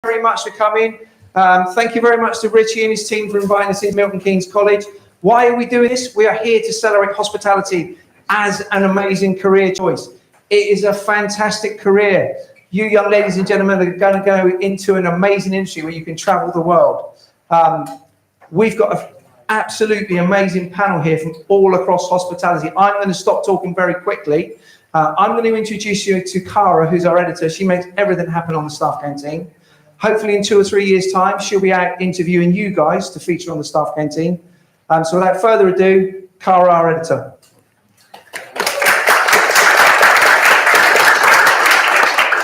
very much for coming. Thank you very much to Richie and his team for inviting us to Milton Keynes College. Why are we doing this? We are here to celebrate hospitality as an amazing career choice. It is a fantastic career. You young ladies and gentlemen are going to go into an amazing industry where you can travel the world. We've got an absolutely amazing panel here from all across hospitality. I'm going to stop talking very quickly. I'm going to introduce you to Cara, who's our editor. She makes everything happen on the Staff Canteen. Hopefully in 2 or 3 years' time, she'll be out interviewing you guys to feature on the Staff Canteen. So without further ado, Cara, our editor.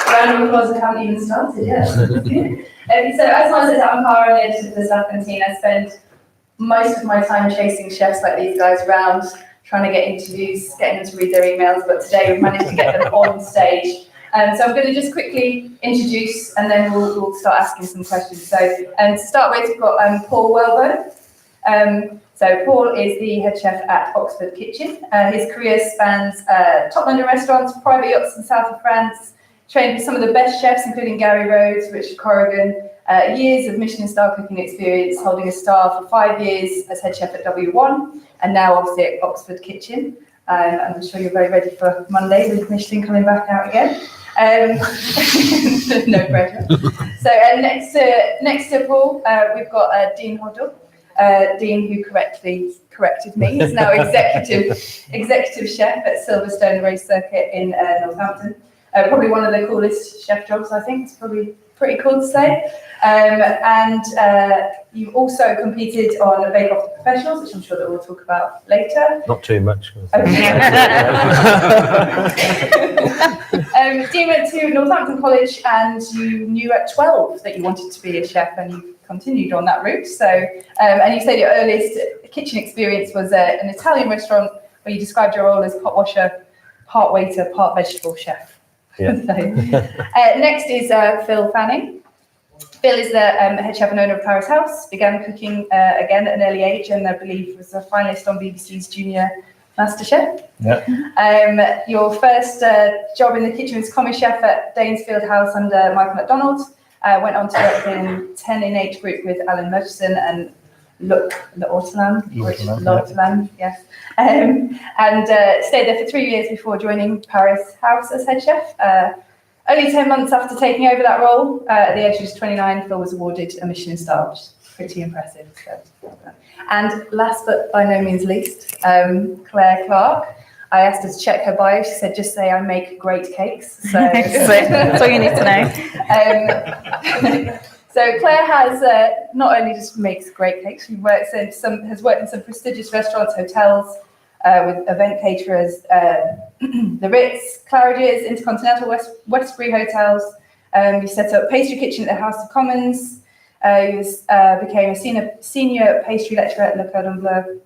Round of applause, I haven't even started yet. So as I said, I'm Cara, the editor of the Staff Canteen. I spend most of my time chasing chefs like these guys around, trying to get interviews, getting them to read their emails, but today we've managed to get them on stage. So I'm going to just quickly introduce, and then we'll start asking some questions. So to start with, we've got Paul Welburn. So Paul is the head chef at Oxford Kitchen. His career spans top London restaurants, private yachts in the south of France, trained with some of the best chefs, including Gary Rhodes, Richard Corrigan, years of Michelin star cooking experience, holding a star for 5 years as head chef at W1, and now obviously at Oxford Kitchen. I'm sure you're very ready for Monday with Michelin coming back out again. No pressure. So next to Paul, we've got Dean Hoddle. Dean, who corrected me, is now executive chef at Silverstone Race Circuit in Northampton. Probably one of the coolest chef jobs, I think. It's probably pretty cool to say. And you've also competed on Bake Off the Professionals, which I'm sure that we'll talk about later. Not too much. Okay. Dean went to Northampton College, and you knew at 12 that you wanted to be a chef, and you continued on that route. So, and you said your earliest kitchen experience was an Italian restaurant where you described your role as pot washer, part waiter, part vegetable chef. Yeah. So, next is Phil Fanning. Phil is the head chef and owner of Paris House, began cooking again at an early age, and I believe was a finalist on BBC's Junior MasterChef. Yeah. Your first job in the kitchen was commis chef at Danesfield House under Michael McDonald. Went on to work in 10 in H Group with Alan Murchison and L'Ortolan, yes. And stayed there for 3 years before joining Paris House as head chef. Only 10 months after taking over that role, at the age of 29, Phil was awarded a Michelin star, which is pretty impressive. So. And last but by no means least, Claire Clark. I asked her to check her bio. She said, just say I make great cakes. So that's all you need to know. So Claire has not only just makes great cakes, she has worked in some prestigious restaurants, hotels, with event caterers, the Ritz, Claridge's, Intercontinental, Westbury Hotels. You set up pastry kitchen at the House of Commons. You became a senior pastry lecturer at Le Cordon Bleu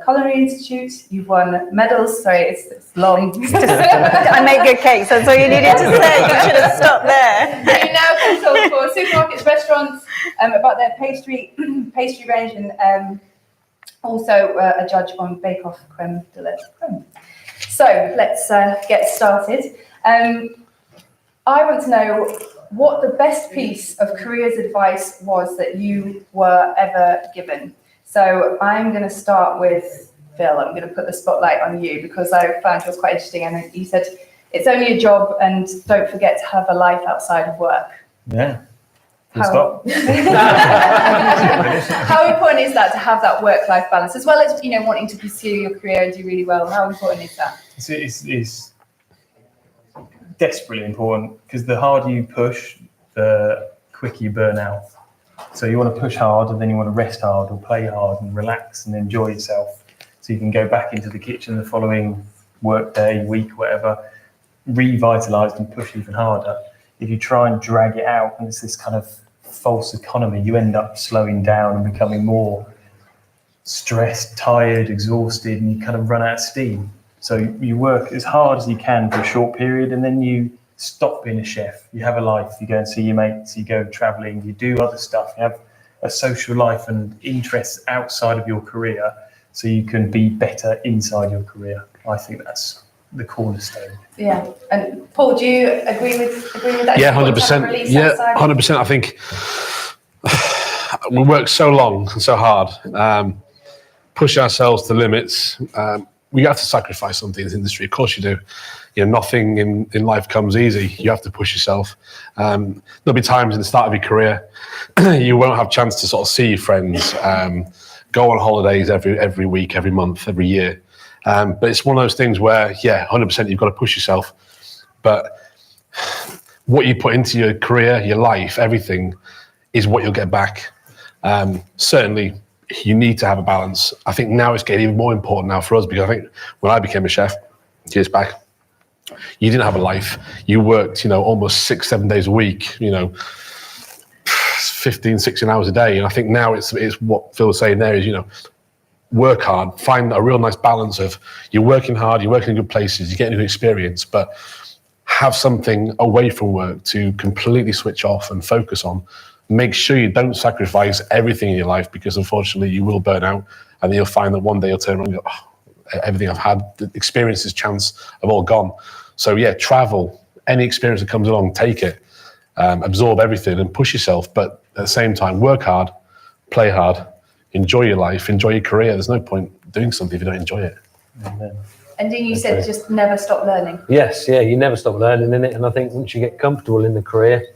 Culinary Institute. You've won medals. Sorry, it's long. I make good cakes. That's all you needed to say. You should have stopped there. You now consult for supermarkets, restaurants about their pastry range, and also a judge on Bake Off Creme de la Creme. So let's get started. I want to know what the best piece of careers advice was that you were ever given. So I'm going to start with Phil. I'm going to put the spotlight on you because I found yours quite interesting. And you said it's only a job, and don't forget to have a life outside of work. Yeah. How important is that to have that work-life balance, as well as wanting to pursue your career and do really well? How important is that? It's desperately important, because the harder you push, the quicker you burn out. So you want to push hard, and then you want to rest hard or play hard and relax and enjoy yourself, so you can go back into the kitchen the following work day, week, whatever, revitalized and push even harder. If you try and drag it out, and it's this kind of false economy, you end up slowing down and becoming more stressed, tired, exhausted, and you kind of run out of steam. So you work as hard as you can for a short period, and then you stop being a chef. You have a life. You go and see your mates. You go traveling. You do other stuff. You have a social life and interests outside of your career, so you can be better inside your career. I think that's the cornerstone. Yeah. And Paul, do you agree with that? Yeah, You've got to 100%. release Yeah, that side? 100%. I think we work so long and so hard, push ourselves to limits. We have to sacrifice something in this industry. Of course you do. You know, nothing in life comes easy. You have to push yourself. There'll be times in the start of your career you won't have a chance to sort of see your friends, go on holidays every week, every month, every year. But it's one of those things where, yeah, 100% you've got to push yourself. But what you put into your career, your life, everything is what you'll get back. Certainly, you need to have a balance. I think now it's getting even more important now for us, because I think when I became a chef years back, you didn't have a life. You worked, almost 6-7 days a week, 15, 16 hours a day. And I think now it's what Phil was saying there is, work hard, find a real nice balance of you're working hard, you're working in good places, you're getting a good experience, but have something away from work to completely switch off and focus on. Make sure you don't sacrifice everything in your life, because unfortunately you will burn out, and then you'll find that one day you'll turn around and go, oh, everything I've had, the experiences, chance have all gone. So yeah, travel, any experience that comes along, take it, absorb everything and push yourself. But at the same time, work hard, play hard, enjoy your life, enjoy your career. There's no point doing something if you don't enjoy it. Amen. And Dean, you said just never stop learning. Yes, yeah, you never stop learning in it. And I think once you get comfortable in the career,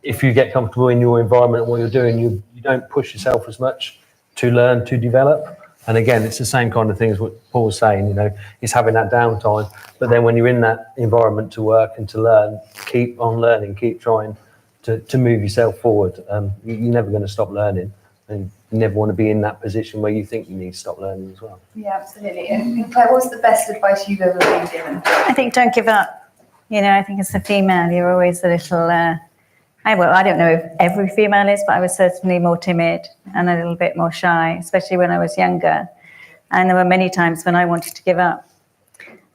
if you get comfortable in your environment and what you're doing, you don't push yourself as much to learn, to develop. And again, it's the same kind of thing as what Paul was saying, it's having that downtime. But then when you're in that environment to work and to learn, keep on learning, keep trying to move yourself forward. You're never going to stop learning, and you never want to be in that position where you think you need to stop learning as well. Yeah, absolutely. And Claire, what's the best advice you've ever been given? I think don't give up. I think as a female, you're always a little, I don't know if every female is, but I was certainly more timid and a little bit more shy, especially when I was younger. And there were many times when I wanted to give up.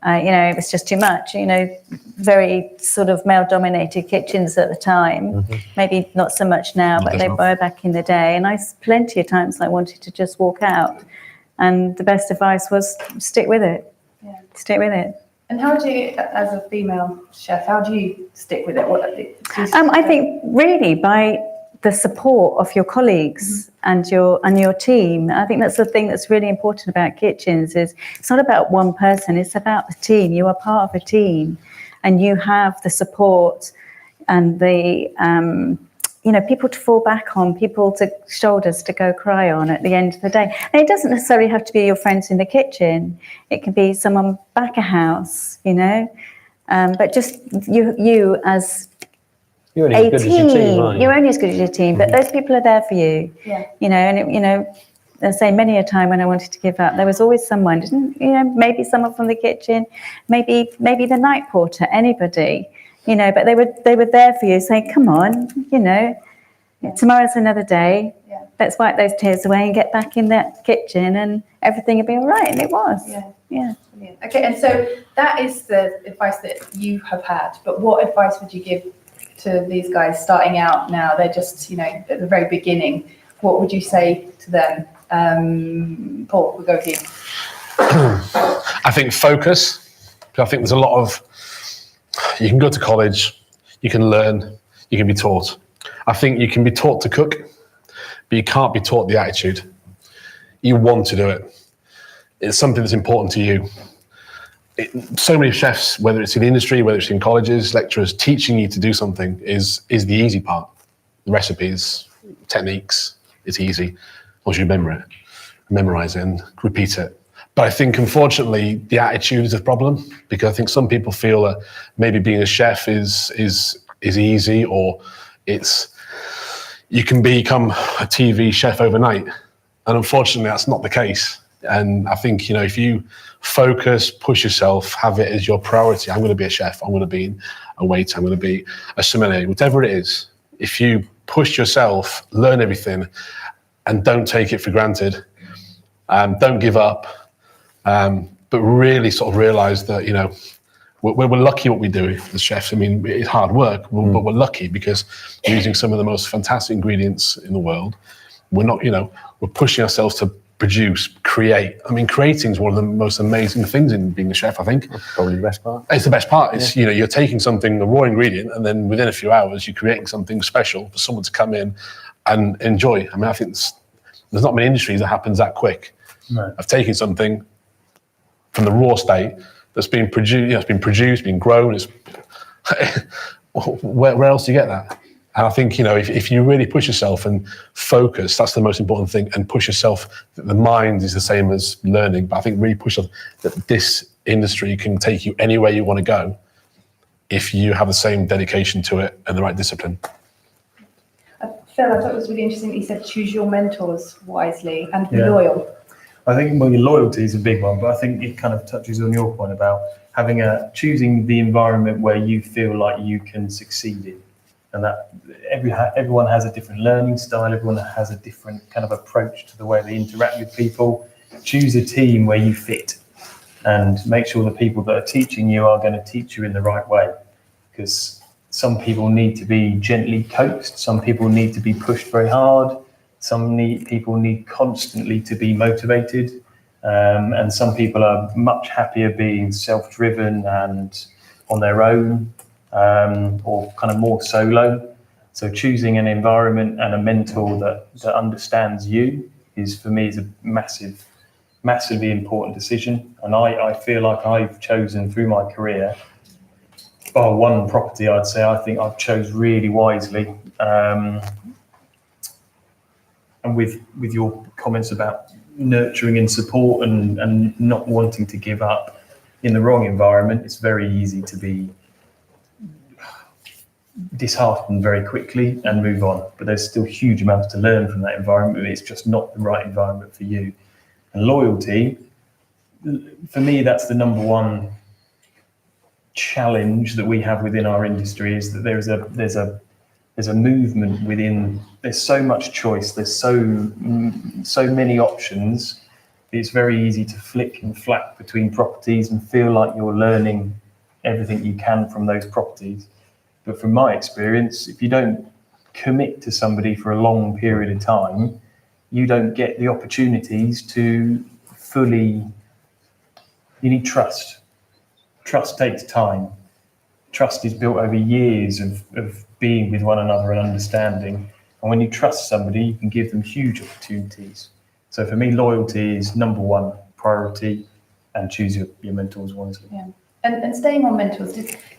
It was just too much, very sort of male-dominated kitchens at the time. Mm-hmm. Maybe not so much now, but they were back in the day. And plenty of times I wanted to just walk out. And the best advice was stick with it. Yeah. Stick with it. And how do you, as a female chef, how do you stick with it? I think really by the support of your colleagues and your team. I think that's the thing that's really important about kitchens is it's not about one person, it's about the team. You are part of a team and you have the support and the people to fall back on, people to shoulders to go cry on at the end of the day. And it doesn't necessarily have to be your friends in the kitchen. It can be someone back a house, but just you as you're only as good as your team, aren't you? You're only as good as your team, but those people are there for you. Yeah. I say many a time when I wanted to give up, there was always someone, maybe someone from the kitchen, maybe the night porter, anybody. But they were there for you, saying, "Come on, tomorrow's another day. Yeah. Let's wipe those tears away and get back in that kitchen, and everything will be all right." And it was. Yeah. Brilliant. Okay, and so that is the advice that you have had. But what advice would you give to these guys starting out now? They're just, at the very beginning. What would you say to them? Paul, we'll go with you. I think focus. I think there's a lot of. You can go to college, you can learn, you can be taught. I think you can be taught to cook, but you can't be taught the attitude. You want to do it. It's something that's important to you. So many chefs, whether it's in the industry, whether it's in colleges, lecturers, teaching you to do something is the easy part. The recipes, techniques, it's easy. Once you memorize it and repeat it. But I think, unfortunately, the attitude is a problem, because I think some people feel that maybe being a chef is easy, or you can become a TV chef overnight. And unfortunately, that's not the case. And I think, if you focus, push yourself, have it as your priority. I'm going to be a chef. I'm going to be a waiter. I'm going to be a sommelier, whatever it is. If you push yourself, learn everything, and don't take it for granted, don't give up. But really sort of realize that, we're lucky what we do as chefs. I mean, it's hard work, but we're lucky because we're using some of the most fantastic ingredients in the world. We're not, we're pushing ourselves to produce, create. I mean, creating is one of the most amazing things in being a chef, I think. Probably the best part. It's the best part. It's, you know, you're taking something, a raw ingredient, and then within a few hours, you're creating something special for someone to come in and enjoy. I mean, I think there's not many industries that happens that quick. No. Of taking something from the raw state that's been produced, you know, it's been produced, been grown. It's where else do you get that? And I think, you know, if you really push yourself and focus, that's the most important thing. And push yourself. The mind is the same as learning, but I think really push yourself. That this industry can take you anywhere you want to go if you have the same dedication to it and the right discipline. Phil, I thought it was really interesting that you said choose your mentors wisely and be Yeah. loyal. I think well, your loyalty is a big one, but I think it kind of touches on your point about choosing the environment where you feel like you can succeed in, and that everyone has a different learning style, everyone has a different kind of approach to the way they interact with people. Choose a team where you fit, and make sure the people that are teaching you are going to teach you in the right way, because some people need to be gently coaxed, some people need to be pushed very hard. People need constantly to be motivated, and some people are much happier being self-driven and on their own, or kind of more solo. So choosing an environment and a mentor that understands you for me is a massively important decision. And I feel like I've chosen through my career, bar one property, I'd say I think I've chose really wisely. And with your comments about nurturing and support and not wanting to give up in the wrong environment, it's very easy to be disheartened very quickly and move on. But there's still huge amounts to learn from that environment. It's just not the right environment for you. And loyalty, for me, that's the number one challenge that we have within our industry, is that there's a movement within. There's so much choice. There's so many options. It's very easy to flick and flap between properties and feel like you're learning everything you can from those properties. But from my experience, if you don't commit to somebody for a long period of time, you don't get the opportunities to fully. You need trust. Trust takes time. Trust is built over years of being with one another and understanding. And when you trust somebody, you can give them huge opportunities. So for me, loyalty is number one priority, and choose your mentors wisely. Yeah. And staying on mentors,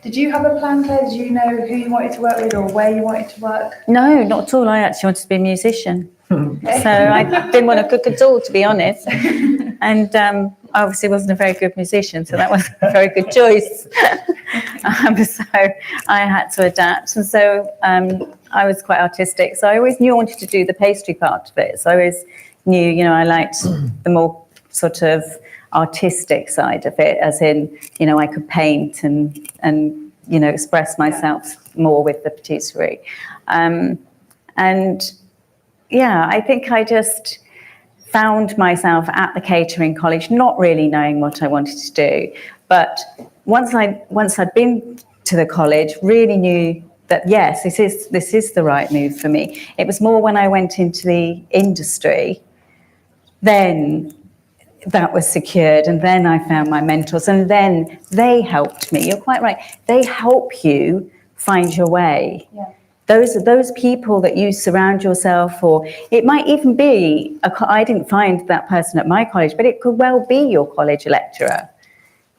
did you have a plan, Claire? Did you know who you wanted to work with or where you wanted to work? No, not at all. I actually wanted to be a musician. So I didn't want to cook at all, to be honest. And I obviously wasn't a very good musician, so that wasn't a very good choice. So I had to adapt. And so I was quite artistic. So I always knew I wanted to do the pastry part of it. So I always knew, you know, I liked the more sort of artistic side of it, as in, you know, I could paint and you know, express myself more with the patisserie. And yeah, I think I just found myself at the catering college, not really knowing what I wanted to do. But once I'd been to the college, really knew that yes, this is the right move for me. It was more when I went into the industry, then that was secured, and then I found my mentors, and then they helped me. You're quite right. They help you find your way. Yeah. Those people that you surround yourself, or it might even be, I didn't find that person at my college, but it could well be your college lecturer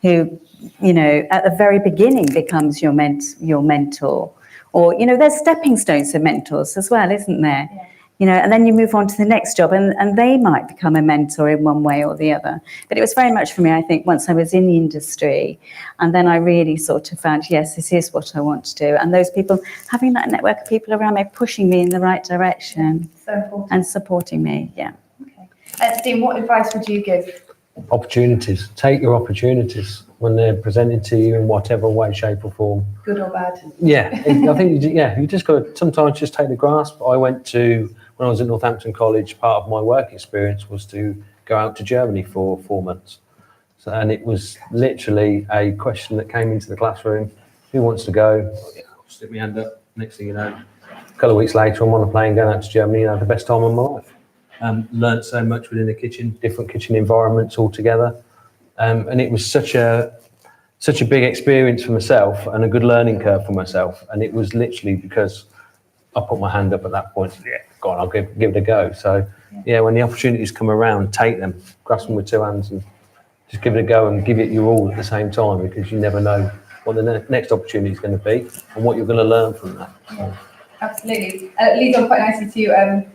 who, you know, at the very beginning becomes your mentor. Or, you know, there's stepping stones for mentors as well, isn't there? Yeah. You know, and then you move on to the next job, and they might become a mentor in one way or the other. But it was very much for me, I think, once I was in the industry, and then I really sort of found, yes, this is what I want to do. And those people, having that network of people around me, pushing me in the right direction So important. and supporting me, yeah. Okay. Dean, what advice would you give? Opportunities. Take your opportunities when they're presented to you in whatever way, shape or form. Good or bad? Yeah, I think, you just got to sometimes just take the grasp. When I was at Northampton College, part of my work experience was to go out to Germany for 4 months. So, and it was literally a question that came into the classroom: who wants to go? I'll stick my hand up. Next thing you know, a couple of weeks later, I'm on a plane going out to Germany, and I had the best time of my life. learnt so much within the kitchen, different kitchen environments altogether. And it was such a big experience for myself and a good learning curve for myself. And it was literally because I put my hand up at that point. Yeah, go on, I'll give it a go. So yeah, when the opportunities come around, take them, grasp them with two hands, and just give it a go and give it your all at the same time, because you never know what the next opportunity is going to be and what you're going to learn from that. Yeah, absolutely. It leads on quite nicely to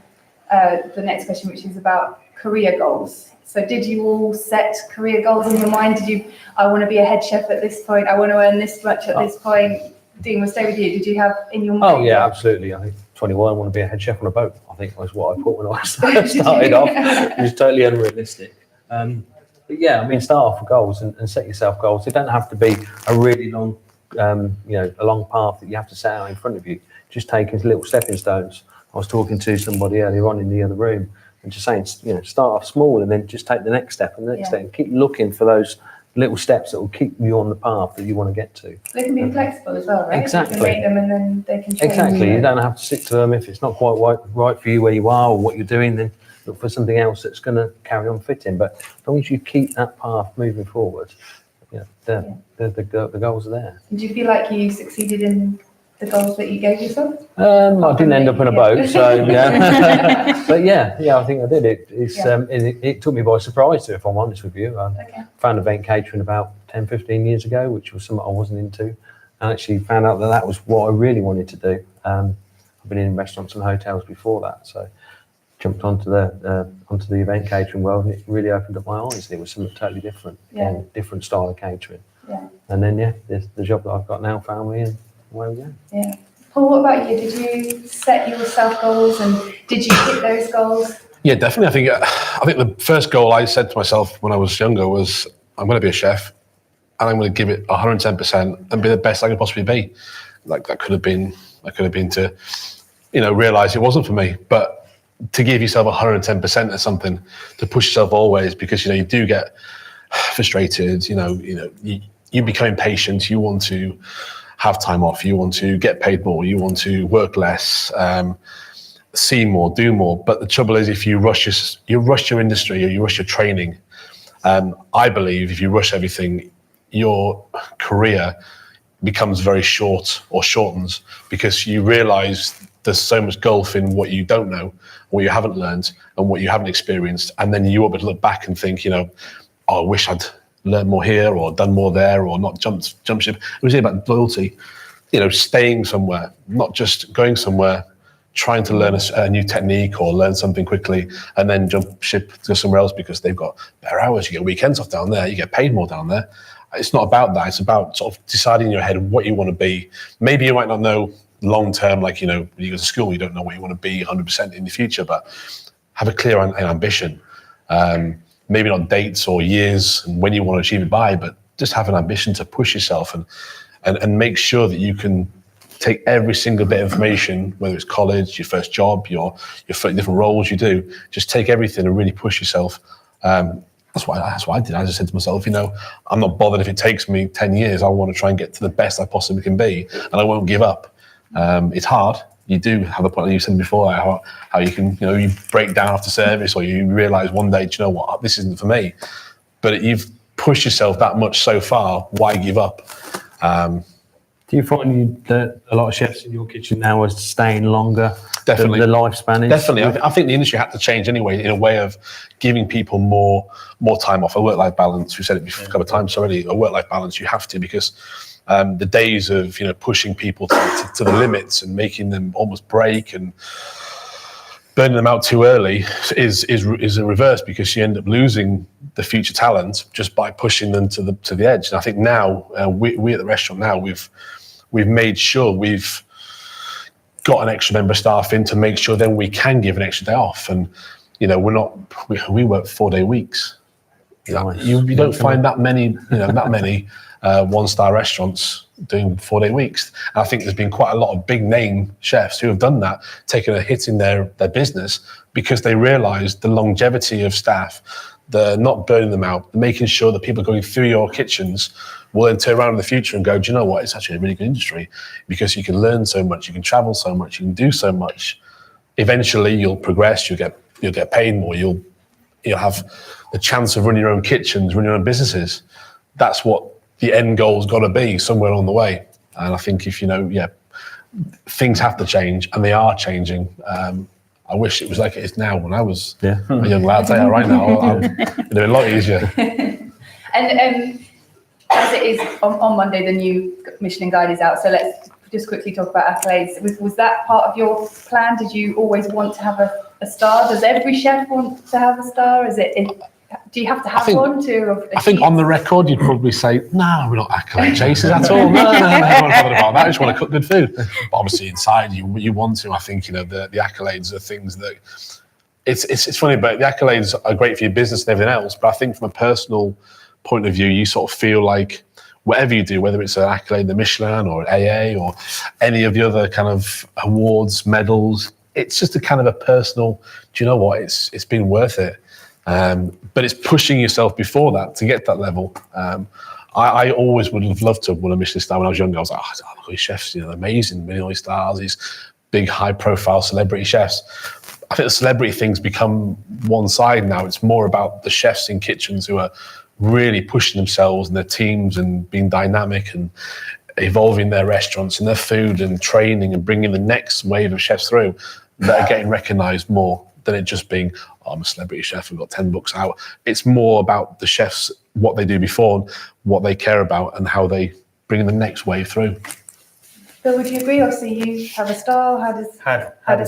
the next question, which is about career goals. So did you all set career goals in your mind? Did you, I want to be a head chef at this point, I want to earn this much at this point? Dean, we'll stay with you. Did you have in your mind? Oh yeah, absolutely. I think 21, I want to be a head chef on a boat, I think was what I thought when I started off. It was totally unrealistic. But yeah, I mean, start off with goals and set yourself goals. They don't have to be a really long, a long path that you have to set out in front of you. Just taking little stepping stones. I was talking to somebody earlier on in the other room and just saying, start off small and then just take the next step and the next step and keep looking for those little steps that will keep you on the path that you want to get to. They can be flexible as well, right? Exactly. You can make them and then they can change. Exactly. You don't have to stick to them. If it's not quite right for you where you are or what you're doing, then look for something else that's going to carry on fitting. But as long as you keep that path moving forward, the goals are there. Did you feel like you succeeded in the goals that you gave yourself? I didn't end up in a boat, so yeah. But yeah, I think I did. It took me by surprise, if I'm honest with you. I found event catering about 10, 15 years ago, which was something I wasn't into. I actually found out that was what I really wanted to do. I've been in restaurants and hotels before that, so jumped onto the event catering world, and it really opened up my eyes. It was something totally different, different style of catering. Yeah. And then there's the job that I've got now, family, and away we go. Yeah. Paul, what about you? Did you set yourself goals and did you hit those goals? Yeah, definitely. I think the first goal I set to myself when I was younger was, I'm going to be a chef and I'm going to give it 110% and be the best I can possibly be. Like that could have been to, realize it wasn't for me, but to give yourself 110% at something, to push yourself always, because, you do get frustrated, you become impatient, you want to have time off, you want to get paid more, you want to work less, see more, do more. But the trouble is, if you rush your industry or you rush your training, I believe if you rush everything, your career becomes very short or shortens, because you realize there's so much gulf in what you don't know, what you haven't learned, and what you haven't experienced. And then you ought to look back and think, I wish I'd learned more here or done more there, or not jump ship. It was about loyalty, staying somewhere, not just going somewhere, trying to learn a new technique or learn something quickly and then jump ship to somewhere else because they've got better hours. You get weekends off down there, you get paid more down there. It's not about that. It's about sort of deciding in your head what you want to be. Maybe you might not know long term, like, when you go to school, you don't know what you want to be 100% in the future, but have a clear ambition. Maybe not dates or years and when you want to achieve it by, but just have an ambition to push yourself and make sure that you can take every single bit of information, whether it's college, your first job, your different roles you do, just take everything and really push yourself. That's what I did. I just said to myself, I'm not bothered if it takes me 10 years. I want to try and get to the best I possibly can be, and I won't give up. It's hard. You do have a point that you said before, how you can, you break down after service, or you realize one day, do you know what, this isn't for me. But you've pushed yourself that much so far, why give up? Do you find that a lot of chefs in your kitchen now are staying longer? Definitely. The lifespan is? Definitely. I think the industry had to change anyway, in a way of giving people more time off, a work-life balance. We said it before, a couple of times already, a work-life balance. You have to, because the days of pushing people to the limits and making them almost break and burning them out too early is a reverse, because you end up losing the future talent just by pushing them to the edge. And I think now we at the restaurant now we've made sure we've got an extra member of staff in to make sure then we can give an extra day off. And we work 4-day weeks. Nice. You don't find that many one-star restaurants doing 4-day weeks. And I think there's been quite a lot of big name chefs who have done that, taken a hit in their business, because they realized the longevity of staff, the not burning them out, making sure that people going through your kitchens will then turn around in the future and go, do you know what, it's actually a really good industry, because you can learn so much, you can travel so much, you can do so much. Eventually you'll progress, you'll get you'll get paid more. You'll have the chance of running your own kitchens, running your own businesses. That's what the end goal's got to be somewhere along the way. And I think if things have to change, and they are changing. I wish it was like it is now. When I was a young lad, I'll tell you right now, it'd be a lot easier. And as it is on Monday, the new Michelin Guide is out. So let's just quickly talk about accolades. Was that part of your plan? Did you always want to have a star? Does every chef want to have a star? Do you have to have one to? I think on the record, you'd probably say, no, we're not accolade chasers at all. No, I'm not bothered about that. I just want to cook good food. But obviously inside you want to. I think, the accolades are things that, it's funny, but the accolades are great for your business and everything else. But I think from a personal point of view, you sort of feel like whatever you do, whether it's an accolade, the Michelin or AA or any of the other kind of awards, medals, it's just a kind of a personal, do you know what, it's been worth it. But it's pushing yourself before that to get to that level. I always would have loved to have won a Michelin star when I was younger. I was like, look at these chefs, they're amazing, winning all these stars, these big high profile celebrity chefs. I think the celebrity thing's become one side now. It's more about the chefs in kitchens who are really pushing themselves and their teams and being dynamic and evolving their restaurants and their food and training and bringing the next wave of chefs through that are getting recognised more than it just being, I'm a celebrity chef, we've got 10 books out. It's more about the chefs, what they do before, what they care about, and how they bring the next wave through. Bill, would you agree? Obviously, you have a star. Had a star. Had a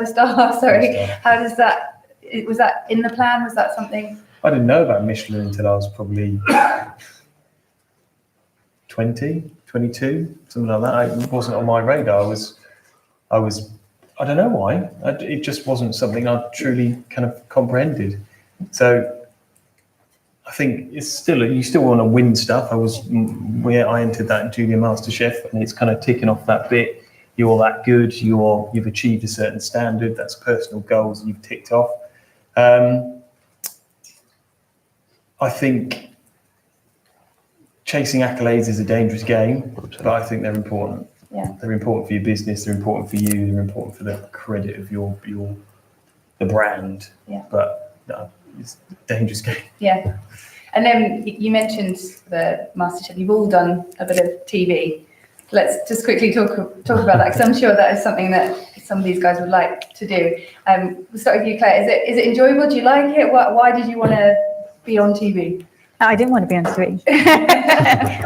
star. Sorry. Had a star. How does that? Was that in the plan? Was that something? I didn't know about Michelin until I was probably 20, 22, something like that. It wasn't on my radar. I was. I don't know why. It just wasn't something I truly kind of comprehended. So I think it's still, you still want to win stuff. I entered that Junior Master Chef, and it's kind of ticking off that bit. You're that good. You've achieved a certain standard. That's personal goals you've ticked off. I think chasing accolades is a dangerous game, but I think they're important. Yeah. They're important for your business. They're important for you. They're important for the credit of the brand. Yeah. But no, it's a dangerous game. Yeah. And then you mentioned the MasterChef. You've all done a bit of TV. Let's just quickly talk about that, because I'm sure that is something that some of these guys would like to do. We'll start with you, Claire. Is it enjoyable? Do you like it? Why did you want to be on TV? I didn't want to be on TV.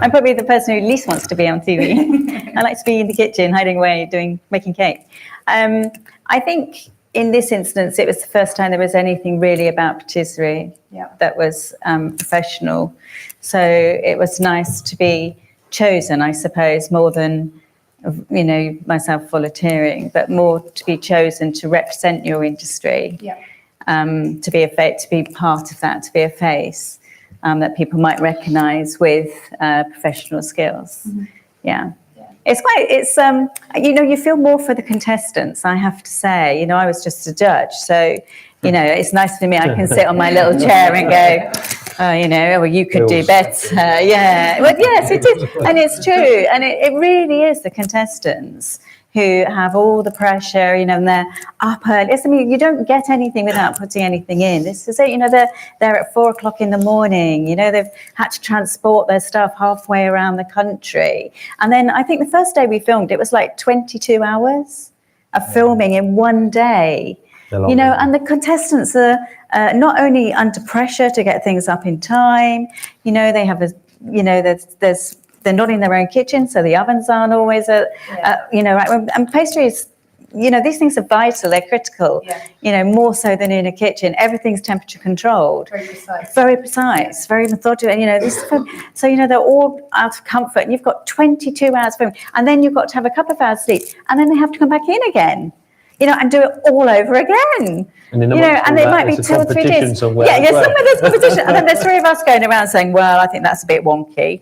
I'm probably the person who least wants to be on TV. I like to be in the kitchen, hiding away, making cake. I think in this instance, it was the first time there was anything really about patisserie that was professional. So it was nice to be chosen, I suppose, more than, myself volunteering, but more to be chosen to represent your industry, to be to be part of that, to be a face. That people might recognise with professional skills. Mm-hmm. Yeah. It's you feel more for the contestants, I have to say. I was just a judge, so it's nice for me. I can sit on my little chair and go, you could do better. Yeah. Well, yes, it is, and it's true, and it really is the contestants who have all the pressure, and they're up early. I mean, you don't get anything without putting anything in. This is it, they're at 4:00 in the morning, they've had to transport their stuff halfway around the country. And then I think the first day we filmed, it was like 22 hours of filming in one day. And the contestants are not only under pressure to get things up in time, they have they're not in their own kitchen, so the ovens aren't always and pastries, these things are vital, they're critical, more so than in a kitchen. Everything's temperature controlled. Very precise, very methodical. So, they're all out of comfort, and you've got 22 hours film, and then you've got to have a couple of hours sleep, and then they have to come back in again. And do it all over again. And it might be 2 or 3 days. Somewhere there's competition. And then there's 3 of us going around saying, well, I think that's a bit wonky.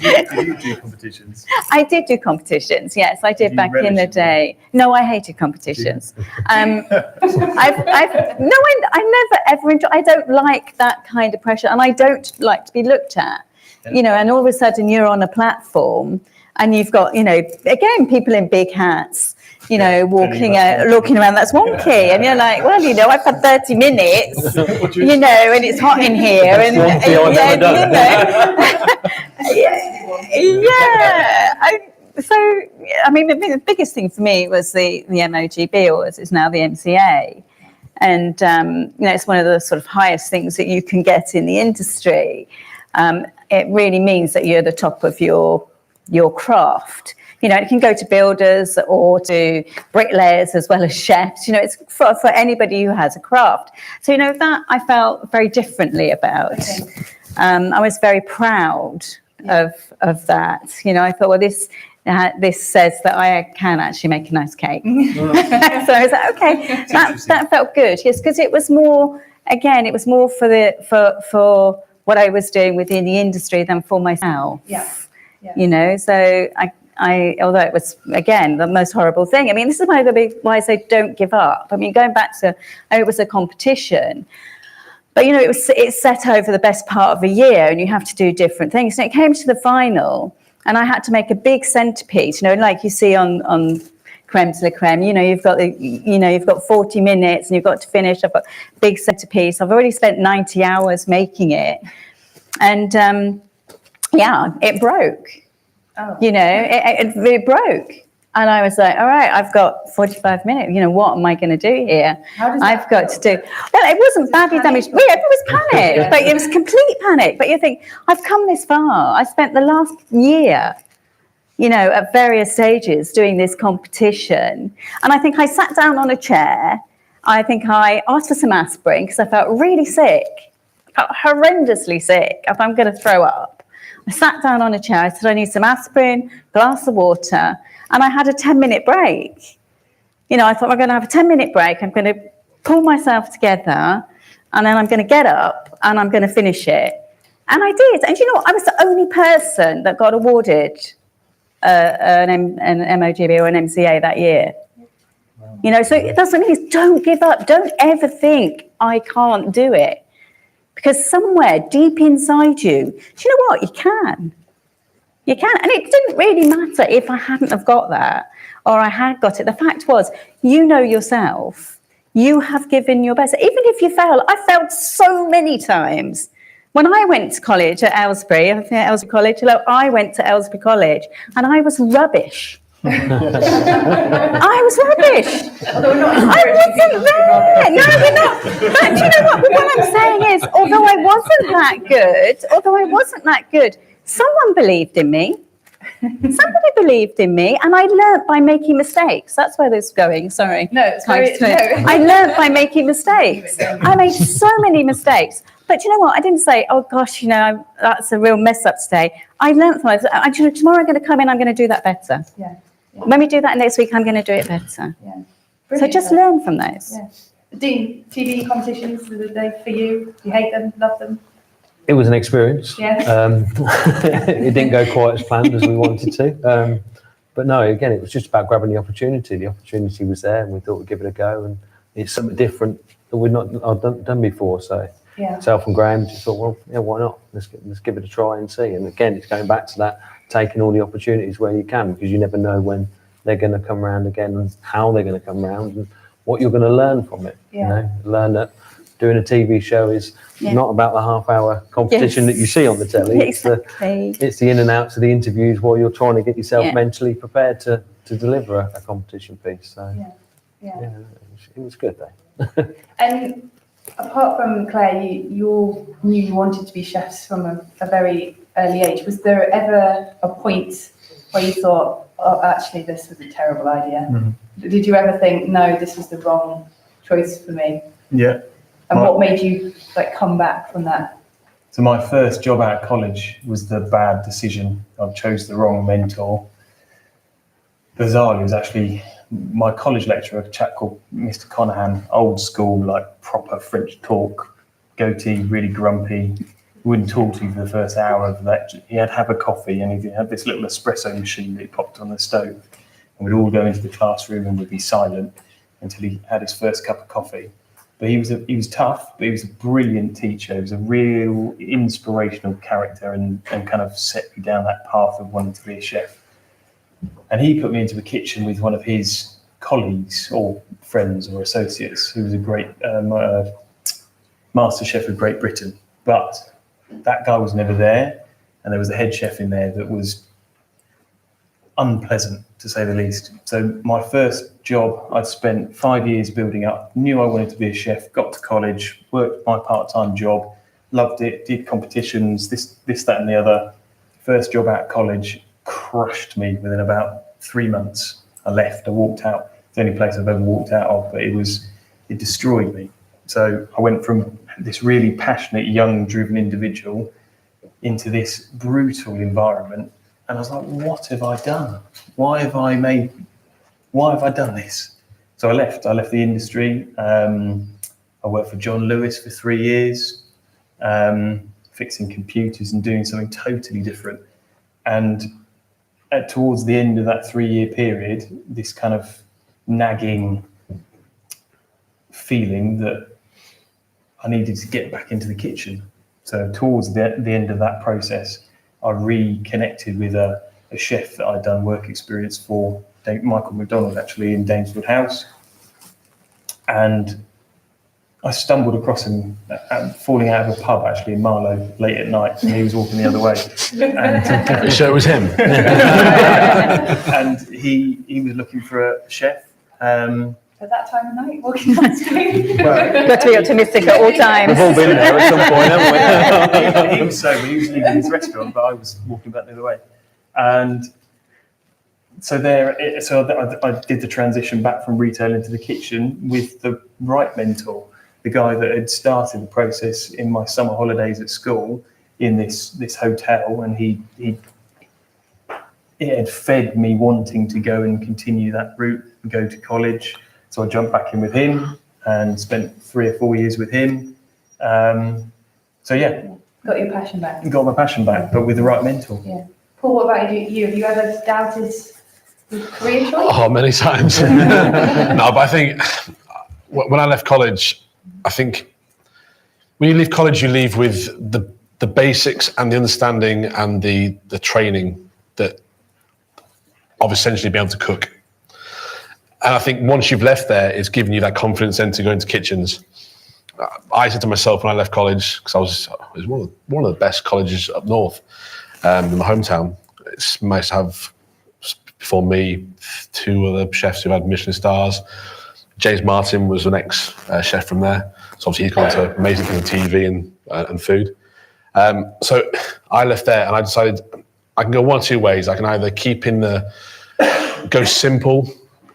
Did you do competitions? I did do competitions, yes, I did back in the day. No, I hated competitions. I never ever enjoyed, I don't like that kind of pressure, and I don't like to be looked at. And all of a sudden you're on a platform, and you've got, again, people in big hats, walking around, that's wonky. And you're like, well, I've had 30 minutes, and it's hot in here. And the biggest thing for me was the MOGB, or as it's now the MCA. And, it's one of the sort of highest things that you can get in the industry. It really means that you're at the top of your craft. It can go to builders or to bricklayers as well as chefs. It's for anybody who has a craft. So, that I felt very differently about. Okay. I was very proud of that. I thought, well, this says that I can actually make a nice cake. So I was like, okay, that felt good. Yes, because it was more, for what I was doing within the industry than for myself. Yeah. So I although it was, again, the most horrible thing. This is why I say don't give up. Going back to, it was a competition, but, it's set over the best part of a year and you have to do different things. And it came to the final and I had to make a big centerpiece, like you see on Crème de la Crème, you've got 40 minutes and you've got to finish. I've got a big centerpiece. I've already spent 90 hours making it. And it broke. Oh. It broke. And I was like, all right, I've got 45 minutes. What am I going to do here? I've got to do. Well, it wasn't badly damaged. Yeah, it was panic, but it was complete panic. But you think, I've come this far. I spent the last year, at various stages doing this competition. And I think I sat down on a chair. I think I asked for some aspirin because I felt really sick. I felt horrendously sick. If I'm going to throw up. I sat down on a chair. I said, I need some aspirin, glass of water. And I had a 10-minute break. I thought, I'm going to have a 10-minute break. I'm going to pull myself together. And then I'm going to get up and I'm going to finish it. And I did. And I was the only person that got awarded an MOGB or an MCA that year. So that's what I mean is don't give up. Don't ever think I can't do it. Because somewhere deep inside you, do you know what? You can. You can. And it didn't really matter if I hadn't have got that or I had got it. The fact was, yourself, you have given your best. Even if you fail, I failed so many times. When I went to college at Aylesbury, I went to Aylesbury College and I was rubbish. I was rubbish. I wasn't there. No, we're not. But do you know what? What I'm saying is, although I wasn't that good, someone believed in me. Somebody believed in me, and I learnt by making mistakes. That's where this is going. Sorry. No, it's very. No. I learnt by making mistakes. I made so many mistakes. But you know what? I didn't say, oh gosh, that's a real mess up today. I learnt from it. Tomorrow I'm going to come in, I'm going to do that better. Yeah. When we do that next week, I'm going to do it better. Yeah. So just learn from those. Yeah. Dean, TV competitions, were they for you? Do you hate them, love them? It was an experience. Yeah. It didn't go quite as planned as we wanted to. But no, again, it was just about grabbing the opportunity. The opportunity was there and we thought we'd give it a go. And it's something different that we've not done before. So myself and Graham just thought, well, yeah, why not? Let's give it a try and see. And again, it's going back to that, taking all the opportunities where you can, because you never know when they're going to come around again and how they're going to come around and what you're going to learn from it. Learn that doing a TV show is not about the half-hour competition that you see on the telly. Exactly. It's the in and outs of the interviews while you're trying to get yourself mentally prepared to deliver a competition piece. So it was good though. And apart from Claire, you knew you wanted to be chefs from a very early age. Was there ever a point where you thought, oh, actually, this was a terrible idea? Mm-hmm. Did you ever think, no, this was the wrong choice for me? Yeah. And what made you come back from that? So my first job out of college was the bad decision. I chose the wrong mentor. Bizarrely, it was actually my college lecturer, a chap called Mr. Conahan, old school, proper French talk, goatee, really grumpy, wouldn't talk to you for the first hour of the lecture. He had to have a coffee and he had this little espresso machine that he popped on the stove. And we'd all go into the classroom and we'd be silent until he had his first cup of coffee. But he was tough, but he was a brilliant teacher. He was a real inspirational character and kind of set me down that path of wanting to be a chef. And he put me into the kitchen with one of his colleagues or friends or associates who was a great master chef of Great Britain, but that guy was never there, and there was a head chef in there that was unpleasant, to say the least. So my first job, I'd spent 5 years building up, knew I wanted to be a chef, got to college, worked my part-time job, loved it, did competitions, this, that and the other. First job out of college crushed me within about 3 months. I left, I walked out. It's the only place I've ever walked out of, but it destroyed me. So I went from this really passionate, young, driven individual into this brutal environment. And I was like, what have I done? Why have I done this? So I left the industry. I worked for John Lewis for 3 years, fixing computers and doing something totally different. And towards the end of that 3-year period, this kind of nagging feeling that I needed to get back into the kitchen. So towards the end of that process, I reconnected with a chef that I'd done work experience for, Michael McDonald, actually, in Daneswood House. And I stumbled across him falling out of a pub, actually, in Marlow, late at night, and he was walking the other way. And, You sure it was him? and he was looking for a chef. At that time of night, walking down the street. Got to be optimistic at all times. We've all been there at some point, haven't we? He was sober, he was leaving his restaurant, but I was walking back the other way. And so I did the transition back from retail into the kitchen with the right mentor, the guy that had started the process in my summer holidays at school in this hotel, and it had fed me wanting to go and continue that route and go to college. So I jumped back in with him and spent 3 or 4 years with him. So yeah, Got your passion back. got my passion back, but with the right mentor. Yeah. Paul, what about you? Have you ever doubted your career choice? Oh, many times. No, but I think when I left college, I think when you leave college, you leave with the basics and the understanding and the training that of essentially being able to cook. And I think once you've left there, it's given you that confidence then to go into kitchens. I said to myself when I left college, because it was one of the best colleges up north in my hometown. It's nice to have, before me, 2 other chefs who had Michelin stars. James Martin was an ex-chef from there. So obviously he's gone to amazing things on TV and food. So I left there and I decided I can go one or two ways. I can either go simple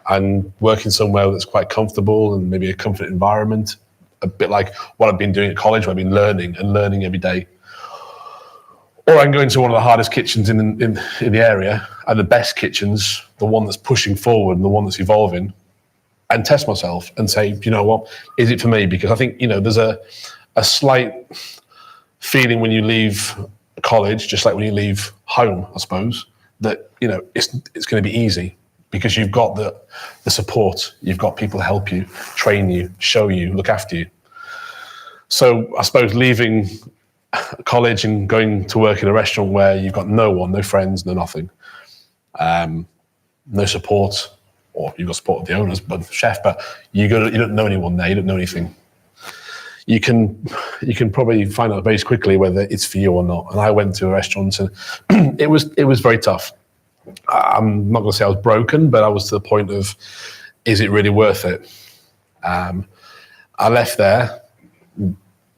and working somewhere that's quite comfortable and maybe a comfort environment, a bit like what I've been doing at college, where I've been learning every day. Or I can go into one of the hardest kitchens in the area, and the best kitchens, the one that's pushing forward and the one that's evolving, and test myself and say, you know what, is it for me? Because I think, there's a slight feeling when you leave college, just like when you leave home, I suppose, that, it's going to be easy because you've got the support, you've got people to help you, train you, show you, look after you. So I suppose leaving college and going to work in a restaurant where you've got no one, no friends, no nothing, no support, or you've got support of the owners, but the chef, but you don't know anyone there, you don't know anything. You can probably find out very quickly whether it's for you or not. And I went to a restaurant and it was very tough. I'm not going to say I was broken, but I was to the point of, is it really worth it? I left there,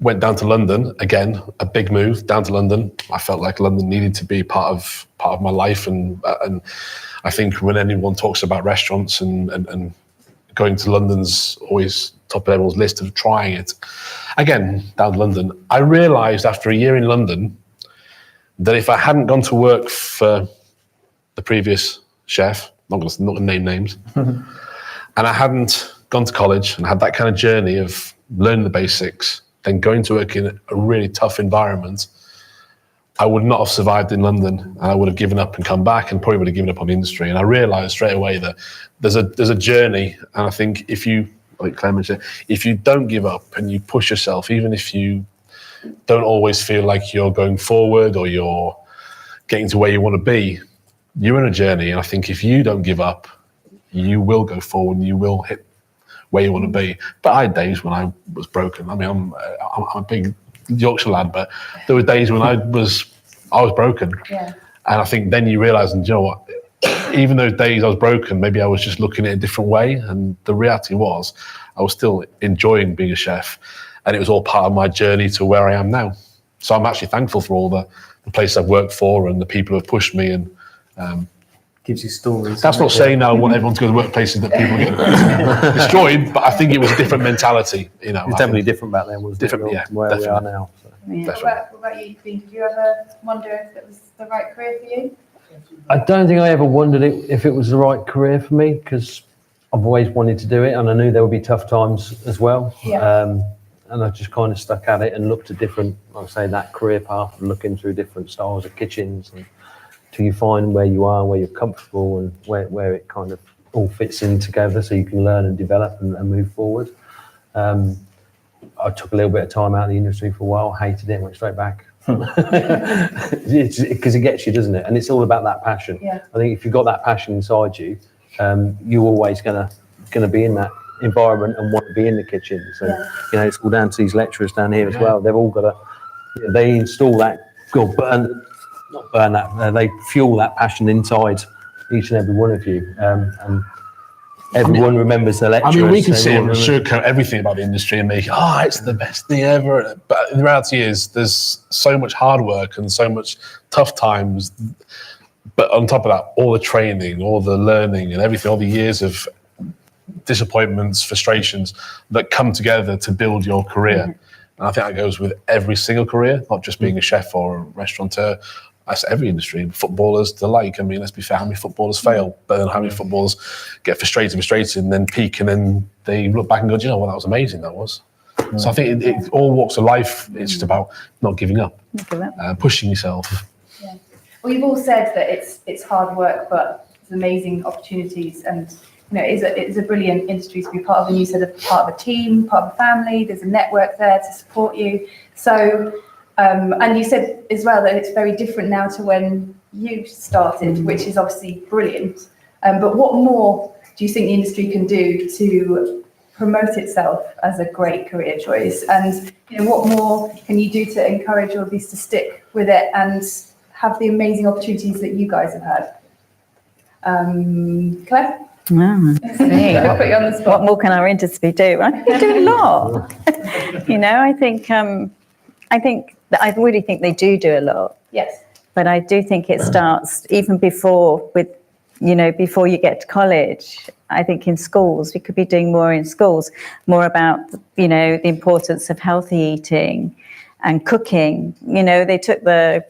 went down to London, again, a big move down to London. I felt like London needed to be part of my life. And I think when anyone talks about restaurants and going to London's always top of everyone's list of trying it. Again, down to London, I realised after a year in London that if I hadn't gone to work for the previous chef, not going to name names, and I hadn't gone to college and had that kind of journey of learning the basics, then going to work in a really tough environment, I would not have survived in London, and I would have given up and come back and probably would have given up on the industry. And I realised straight away that there's a journey, and I think if you, like Claire mentioned, if you don't give up and you push yourself, even if you don't always feel like you're going forward or you're getting to where you want to be, you're in a journey. And I think if you don't give up, you will go forward and you will hit where you want to be. But I had days when I was broken. I mean, I'm a big Yorkshire lad, but there were days when I was broken. Yeah. And I think then you realise, and you know what, even those days I was broken, maybe I was just looking at it a different way. And the reality was I was still enjoying being a chef, and it was all part of my journey to where I am now. So I'm actually thankful for all the places I've worked for and the people who have pushed me. And Gives you stories. that's not saying that I want everyone to go to workplaces that people get destroyed, but I think it was a different mentality. You know, It's definitely different back then, wasn't Different, it? yeah, Where we are definitely. now. So. Yeah. What about you, Dean? Did you ever wonder if it was the right career for you? I don't think I ever wondered if it was the right career for me, because I've always wanted to do it, and I knew there would be tough times as well. Yeah. And I just kind of stuck at it and looked at different, like I say, that career path, looking through different styles of kitchens, and till you find where you are, where you're comfortable, and where it kind of all fits in together, so you can learn and develop and move forward. I took a little bit of time out of the industry for a while, hated it, went straight back. Because it gets you, doesn't it? And it's all about that passion. Yeah. I think if you've got that passion inside you, you're always gonna be in that environment and want to be in the kitchen. So you know, it's all down to these lecturers down here as well. They've all got to, they install that, they fuel that passion inside each and every one of you. And everyone remembers the I lecturers. mean, we can sit everyone and remembers- sugarcoat everything about the industry and make, it's the best thing ever. But the reality is there's so much hard work and so much tough times. But on top of that, all the training, all the learning and everything, all the years of disappointments, frustrations that come together to build your career. And I think that goes with every single career, not just being a chef or a restaurateur. That's every industry. Footballers, the like. I mean, let's be fair, how many footballers fail? But then how many footballers get frustrated, and then peak, and then they look back and go, do you know what, that was amazing, that was. So I think it all walks of life, it's just about not giving up, pushing yourself. Well, you've all said that it's hard work, but it's amazing opportunities, and you know, it's a brilliant industry to be part of. And you said a part of a team, part of a family. There's a network there to support you. So, and you said as well that it's very different now to when you started, which is obviously brilliant. But what more do you think the industry can do to promote itself as a great career choice? And you know, what more can you do to encourage all of these to stick with it and have the amazing opportunities that you guys have had? Claire? I'll put you on the spot. What more can our industry do? I think they do a lot. You know, I really think they do a lot. Yes. But I do think it starts even before before you get to college. I think in schools, we could be doing more in schools, more about, you know, the importance of healthy eating and cooking. You know, they took the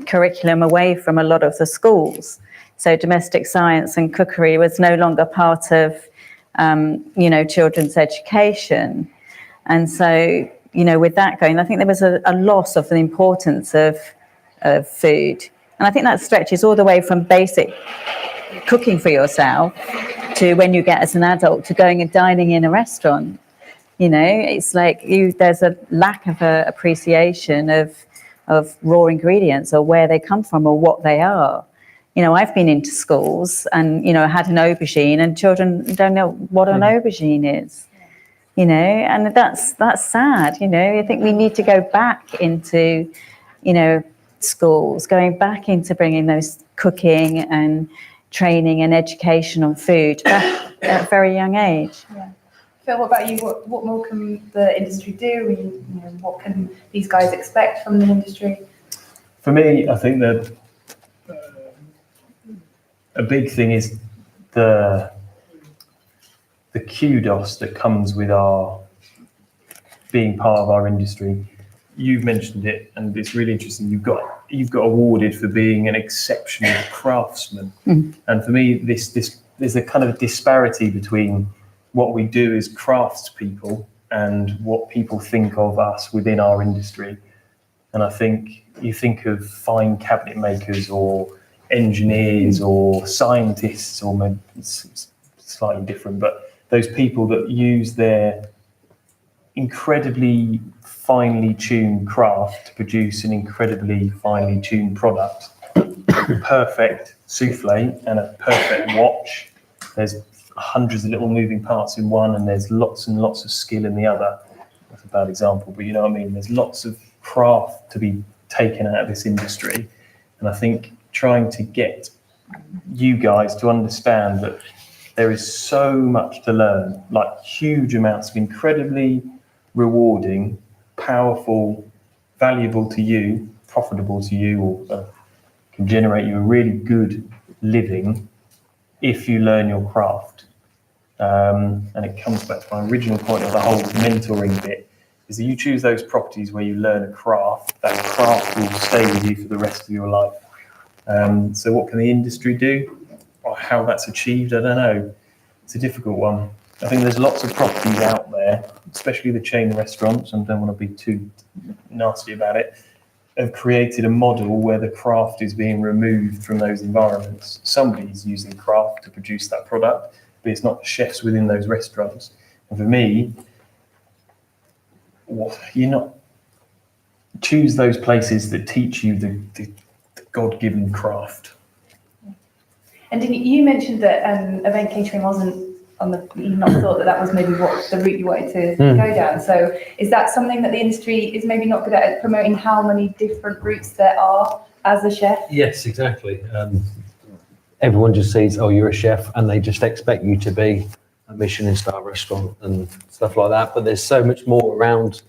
curriculum away from a lot of the schools. So domestic science and cookery was no longer part of, children's education. And so, you know, with that going, I think there was a loss of the importance of food. And I think that stretches all the way from basic cooking for yourself to when you get as an adult to going and dining in a restaurant. You know, it's like there's a lack of appreciation of raw ingredients or where they come from or what they are. You know, I've been into schools and, you know, had an aubergine and children don't know what an aubergine is, you know, and that's sad. You know, I think we need to go back into, you know, schools, going back into bringing those cooking and training and education on food back at a very young age. Yeah. Phil, what about you? What more can the industry do? You know, what can these guys expect from the industry? For me, I think that a big thing is the kudos that comes with our being part of our industry. You've mentioned it, and it's really interesting. You've got awarded for being an exceptional craftsman, and for me, there's a kind of a disparity between what we do as craftspeople and what people think of us within our industry. And I think you think of fine cabinet makers or engineers or scientists, or maybe it's slightly different, but those people that use their incredibly finely tuned craft to produce an incredibly finely tuned product, a perfect souffle and a perfect watch. There's hundreds of little moving parts in one, and there's lots and lots of skill in the other. That's a bad example, but you know what I mean? There's lots of craft to be taken out of this industry. And I think trying to get you guys to understand that there is so much to learn, like huge amounts of incredibly rewarding, powerful, valuable to you, profitable to you, or can generate you a really good living if you learn your craft. And it comes back to my original point of the whole mentoring bit, is that you choose those properties where you learn a craft, that craft will stay with you for the rest of your life. So what can the industry do? Or how that's achieved, I don't know. It's a difficult one. I think there's lots of properties out there, especially the chain restaurants, and I don't want to be too nasty about it, have created a model where the craft is being removed from those environments. Somebody's using craft to produce that product, but it's not chefs within those restaurants. And for me, you're not, choose those places that teach you the God-given craft. And you mentioned that event catering wasn't on the, you not thought that was maybe what the route you wanted to go down. So is that something that the industry is maybe not good at promoting, how many different routes there are as a chef? Yes, exactly. Everyone just sees, oh, you're a chef, and they just expect you to be a Michelin star restaurant and stuff like that. But there's so much more around.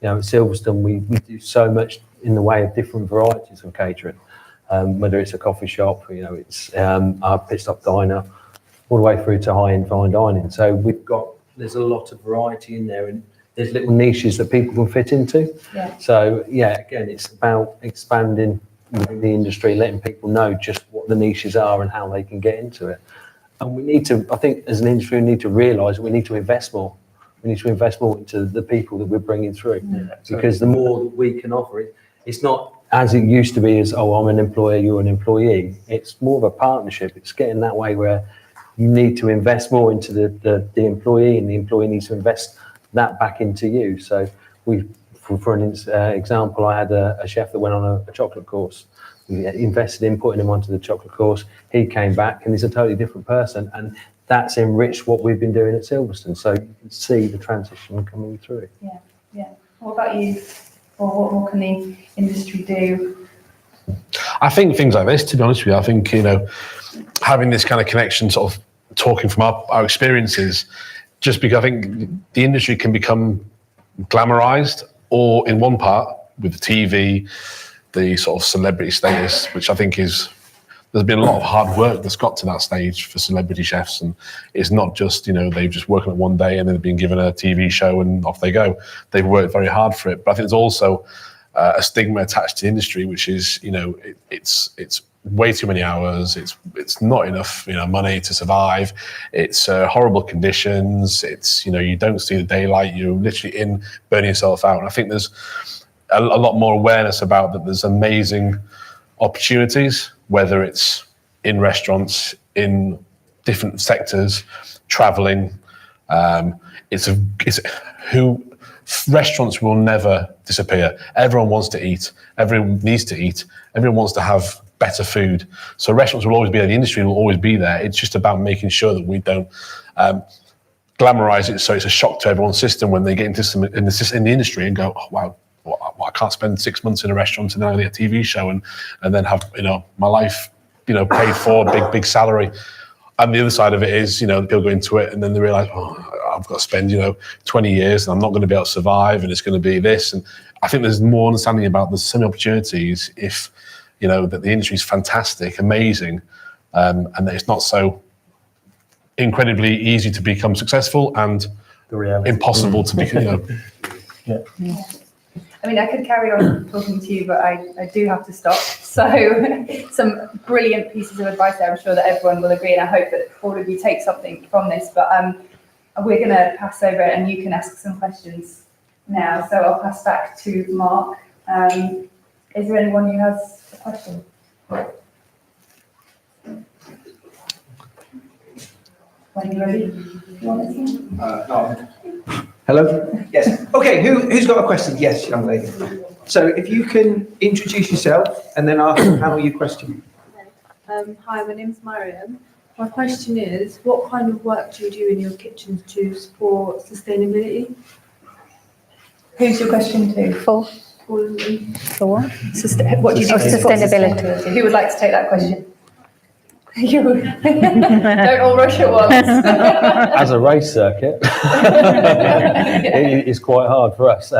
You know, at Silverstone, we do so much in the way of different varieties of catering. Whether it's a coffee shop, you know, it's our pit stop diner, all the way through to high-end fine dining. So there's a lot of variety in there, and there's little niches that people can fit into. Yeah. So yeah, again, it's about expanding within the industry, letting people know just what the niches are and how they can get into it. And we need to, I think as an industry, we need to realise we need to invest more. We need to invest more into the people that we're bringing through, because the more that we can offer it, it's not as it used to be as, oh, I'm an employer, you're an employee. It's more of a partnership. It's getting that way where you need to invest more into the employee, and the employee needs to invest that back into you. So for an example, I had a chef that went on a chocolate course. We invested in putting him onto the chocolate course. He came back and he's a totally different person. And that's enriched what we've been doing at Silverstone. So you can see the transition coming through. Yeah, yeah. What about you? Or what more can the industry do? I think things like this, to be honest with you, I think, you know, having this kind of connection, sort of talking from our experiences, just because I think the industry can become glamorized, or in one part with the TV, the sort of celebrity status, which I think there's been a lot of hard work that's got to that stage for celebrity chefs. And it's not just, you know, they've just working it one day and then they've been given a TV show and off they go. They've worked very hard for it. But I think there's also a stigma attached to the industry, which is, you know, it's way too many hours. It's not enough, you know, money to survive. It's horrible conditions. It's, you know, you don't see the daylight. You're literally burning yourself out. And I think there's a lot more awareness about that. There's amazing opportunities, whether it's in restaurants, in different sectors, traveling. Restaurants will never disappear. Everyone wants to eat. Everyone needs to eat. Everyone wants to have better food. So restaurants will always be there. The industry will always be there. It's just about making sure that we don't glamorize it so it's a shock to everyone's system when they get into in the industry and go, oh, wow, well, I can't spend 6 months in a restaurant and then I get a TV show and then have, you know, my life, you know, paid for, big salary. And the other side of it is, you know, people go into it and then they realize, oh, I've got to spend, you know, 20 years and I'm not going to be able to survive and it's going to be this. And I think there's more understanding about the similar opportunities if, you know, that the industry is fantastic, amazing, and that it's not so incredibly easy to become successful and impossible to become, you know. Yeah. I mean, I could carry on talking to you, but I do have to stop. So some brilliant pieces of advice there. I'm sure that everyone will agree, and I hope that all of you take something from this. But we're going to pass over and you can ask some questions now. So I'll pass back to Mark. Is there anyone who has a question? When you're ready, you want to No. Hello? Yes. Okay, who's got a question? Yes, young lady. So if you can introduce yourself and then I'll panel your question. Hi, my name's Mariam. My question is, what kind of work do you do in your kitchens to support sustainability? Who's your question to? For All of them. what? What do you do Oh, to support sustainability. sustainability? Who would like to take that question? You don't all rush at once. As a race circuit, it's quite hard for us.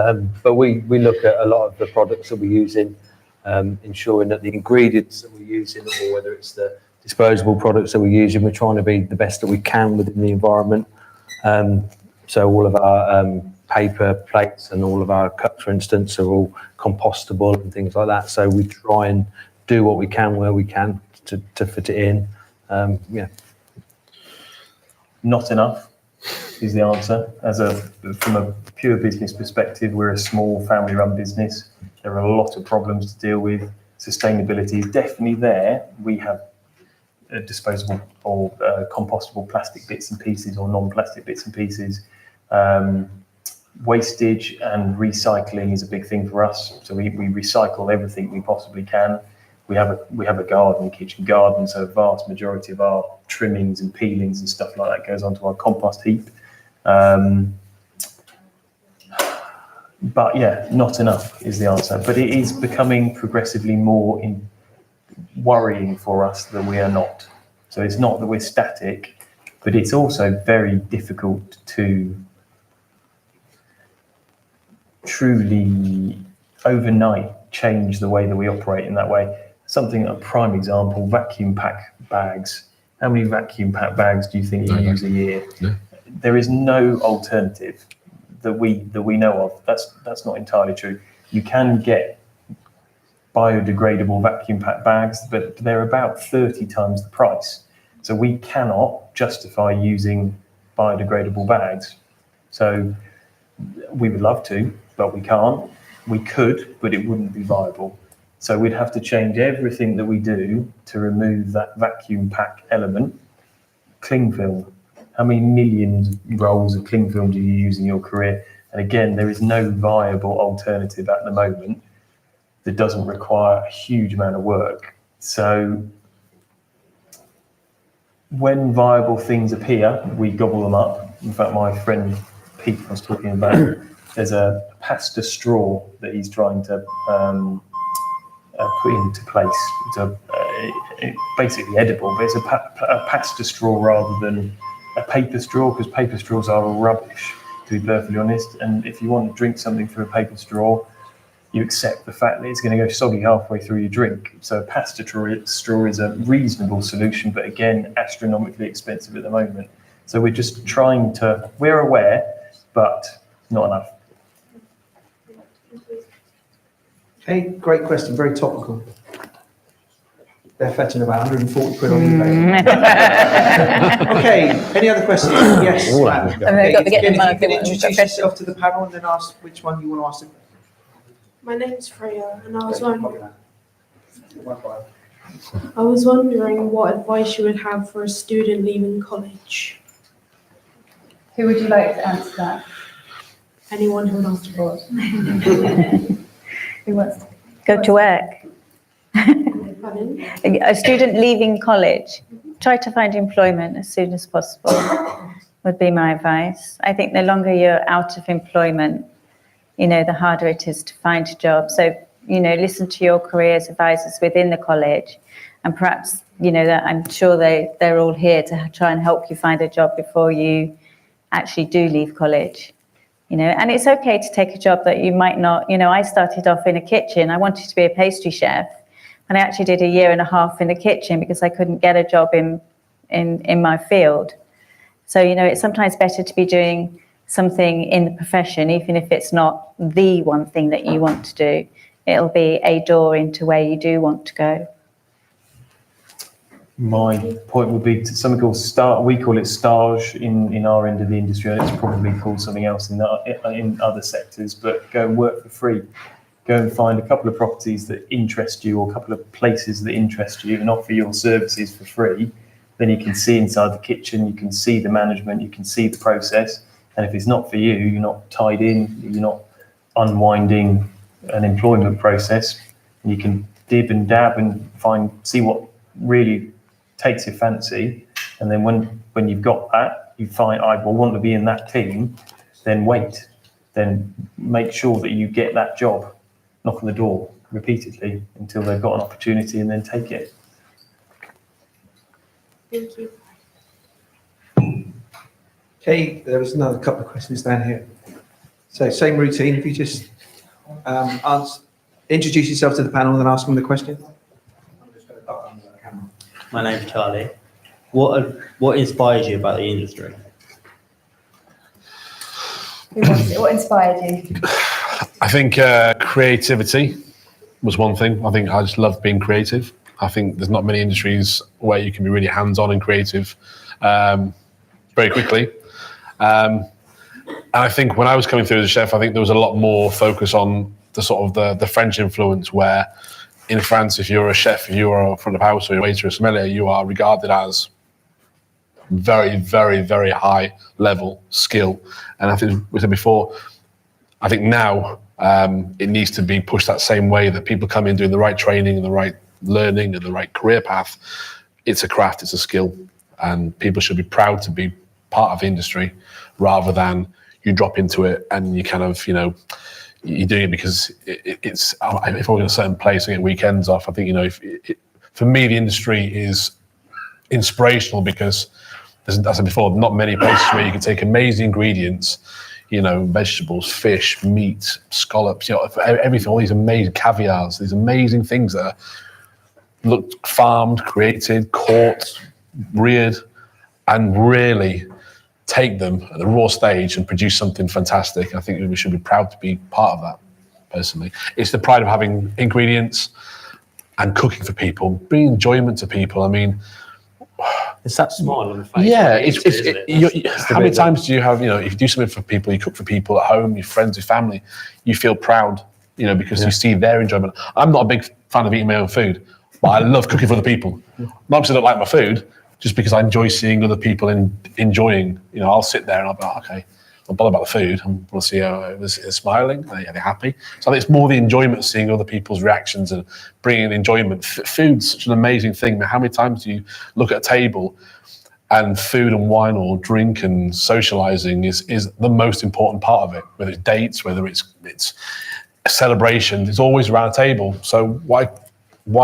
But we look at a lot of the products that we're using, ensuring that the ingredients that we're using, or whether it's the disposable products that we're using, we're trying to be the best that we can within the environment. So all of our paper plates and all of our cups, for instance, are all compostable and things like that. So we try and do what we can where we can to fit it in. Not enough is the answer. From a pure business perspective, we're a small family-run business. There are a lot of problems to deal with. Sustainability is definitely there. We have disposable or compostable plastic bits and pieces or non-plastic bits and pieces. Wastage and recycling is a big thing for us. So we recycle everything we possibly can. We have a garden, kitchen garden, so a vast majority of our trimmings and peelings and stuff like that goes onto our compost heap. But yeah, not enough is the answer. But it is becoming progressively more worrying for us that we are not. So it's not that we're static, but it's also very difficult to truly overnight change the way that we operate in that way. A prime example, vacuum pack bags. How many vacuum pack bags do you think you use a year? No. There is no alternative that we know of. That's not entirely true. You can get biodegradable vacuum pack bags, but they're about 30 times the price. So we cannot justify using biodegradable bags. So we would love to, but we can't. We could, but it wouldn't be viable. So we'd have to change everything that we do to remove that vacuum pack element. Cling film. How many millions rolls of cling film do you use in your career? And again, there is no viable alternative at the moment that doesn't require a huge amount of work. So when viable things appear, we gobble them up. In fact, my friend Pete was talking about, there's a pasta straw that he's trying to put into place. It's basically edible, but it's a pasta straw rather than a paper straw, because paper straws are rubbish, to be perfectly honest. And if you want to drink something through a paper straw, you accept the fact that it's going to go soggy halfway through your drink. So a pasta straw is a reasonable solution, but again, astronomically expensive at the moment. So we're just we're aware, but not enough. Okay, great question, very topical. They're fetching about 140 quid on eBay. Okay, any other questions? Yes. Matt. And they've got to get Again, them out if you of the can introduce yourself to the panel and then ask which one you want to ask. My name's Freya, and I was wondering what advice you would have for a student leaving college. Who would you like to answer that? Anyone who would answer it. Who wants to? Go to work. Pardon? A student leaving college, try to find employment as soon as possible, would be my advice. I think the longer you're out of employment, the harder it is to find a job. So, listen to your careers advisors within the college, and perhaps, that I'm sure they're all here to try and help you find a job before you actually do leave college. And it's okay to take a job that you might not, I started off in a kitchen. I wanted to be a pastry chef, and I actually did 1.5 years in the kitchen because I couldn't get a job in my field. So, it's sometimes better to be doing something in the profession, even if it's not the one thing that you want to do. It'll be a door into where you do want to go. My point would be something called we call it stage in our end of the industry, and it's probably called something else in other sectors, but go and work for free. Go and find a couple of properties that interest you, or a couple of places that interest you, and offer your services for free. Then you can see inside the kitchen, you can see the management, you can see the process. And if it's not for you, you're not tied in, you're not unwinding an employment process. And you can dib and dab and see what really takes your fancy, And then when you've got that, you find, I will want to be in that team, then wait. Then make sure that you get that job, knock on the door repeatedly until they've got an opportunity and then take it. Thank you. Okay, there was another couple of questions down here. So same routine, if you just introduce yourself to the panel and then ask them the question. My name's Charlie. What inspires you about the industry? What inspired you? I think creativity was one thing. I think I just love being creative. I think there's not many industries where you can be really hands-on and creative very quickly. And I think when I was coming through as a chef, I think there was a lot more focus on the sort of the French influence, where in France, if you're a chef, if you are a front of house or a waiter or sommelier, you are regarded as very, very, very high level skill. And I think we said before, I think now it needs to be pushed that same way, that people come in doing the right training and the right learning and the right career path. It's a craft, it's a skill, and people should be proud to be part of the industry rather than you drop into it and you kind of, you're doing it because it's, if we're in a certain place and get weekends off, I think, for me, the industry is inspirational because there's, as I said before, not many places where you can take amazing ingredients, vegetables, fish, meat, scallops, everything, all these amazing caviars, these amazing things that are look farmed, created, caught, reared, and really take them at the raw stage and produce something fantastic. I think we should be proud to be part of that, personally. It's the pride of having ingredients and cooking for people, bringing enjoyment to people. I mean, It's that smile on the face. yeah, how many bit times do you have, if you do something for people, you cook for people at home, your friends, your family, you feel proud, because you see their enjoyment. I'm not a big fan of eating my own food, but I love cooking for other people. Not because I don't like my food, just because I enjoy seeing other people enjoying. I'll sit there and I'll be like, okay, I'm bothered about the food. I want to see how they're smiling. Are they happy? So I think it's more the enjoyment of seeing other people's reactions and bringing enjoyment. Food's such an amazing thing. How many times do you look at a table and food and wine or drink and socializing is the most important part of it, whether it's dates, whether it's a celebration, it's always around a table. So why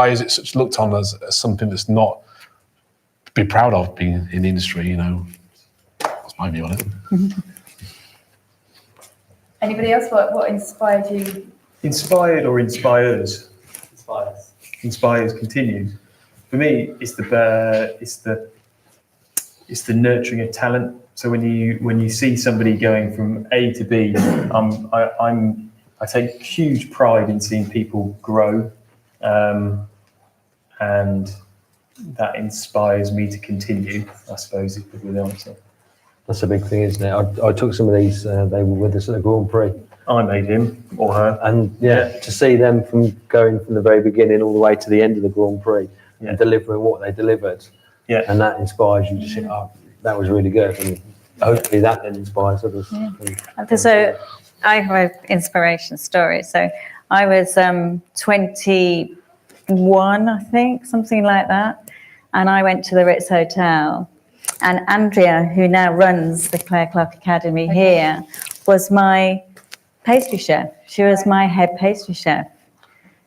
is it such looked on as something that's not to be proud of being in the industry? That's my view on it. Anybody else? What inspired you? Inspired or inspires? Inspires. Inspires continues. For me, it's the nurturing of talent. So when you see somebody going from A to B, I take huge pride in seeing people grow, and that inspires me to continue, I suppose, is probably the answer. That's a big thing, isn't it? I took some of these, they were with us at the Grand Prix. I made him or her. And to see them from going from the very beginning all the way to the end of the Grand Prix and delivering what they delivered. Yeah. And that inspires you to think, oh, that was really good. And hopefully that then inspires others. So I have an inspiration story. So I was 21, I think, something like that. And I went to the Ritz Hotel. And Andrea, who now runs the Claire Clark Academy here, was my pastry chef. She was my head pastry chef.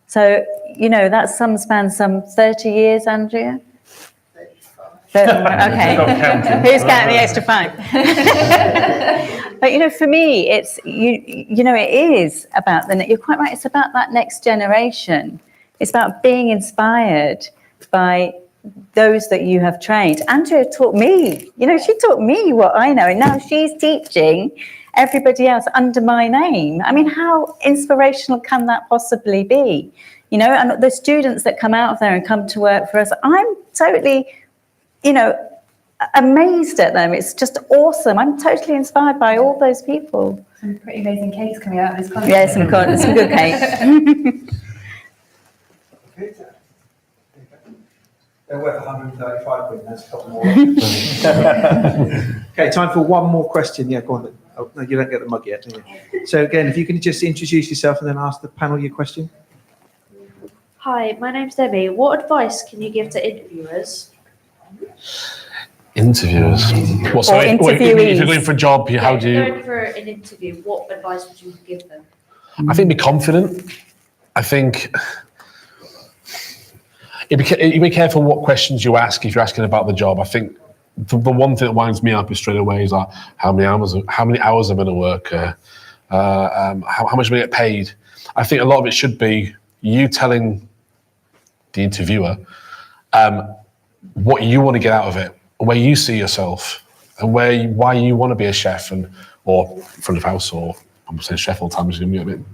So, that spans some 30 years, Andrea? Okay. Who's counting the extra 5? But, for me, it's, it is about you're quite right, it's about that next generation. It's about being inspired by those that you have trained. Andrea taught me, she taught me what I know, and now she's teaching everybody else under my name. I mean, how inspirational can that possibly be? And the students that come out of there and come to work for us, I'm totally, amazed at them. It's just awesome. I'm totally inspired by all those people. Some pretty amazing cakes coming out of this conference. Yeah, some good cake. They're worth 135 quid, that's a couple more. Okay, time for one more question. Yeah, go on then. Oh, no, you don't get the mug yet, do you? So again, if you can just introduce yourself and then ask the panel your question. Hi, my name's Debbie. What advice can you give to interviewers? Interviewers. What, so Or if you're interviewees. going for a job, how do you? Going for an interview, what advice would you give them? I think be confident. I think you be careful what questions you ask if you're asking about the job. I think the one thing that winds me up is straight away is like how many hours I'm going to work, how much am I get paid. I think a lot of it should be you telling the interviewer what you want to get out of it, where you see yourself, and why you want to be a chef or front of house, or I'm saying chef all the time, which is going to be a bit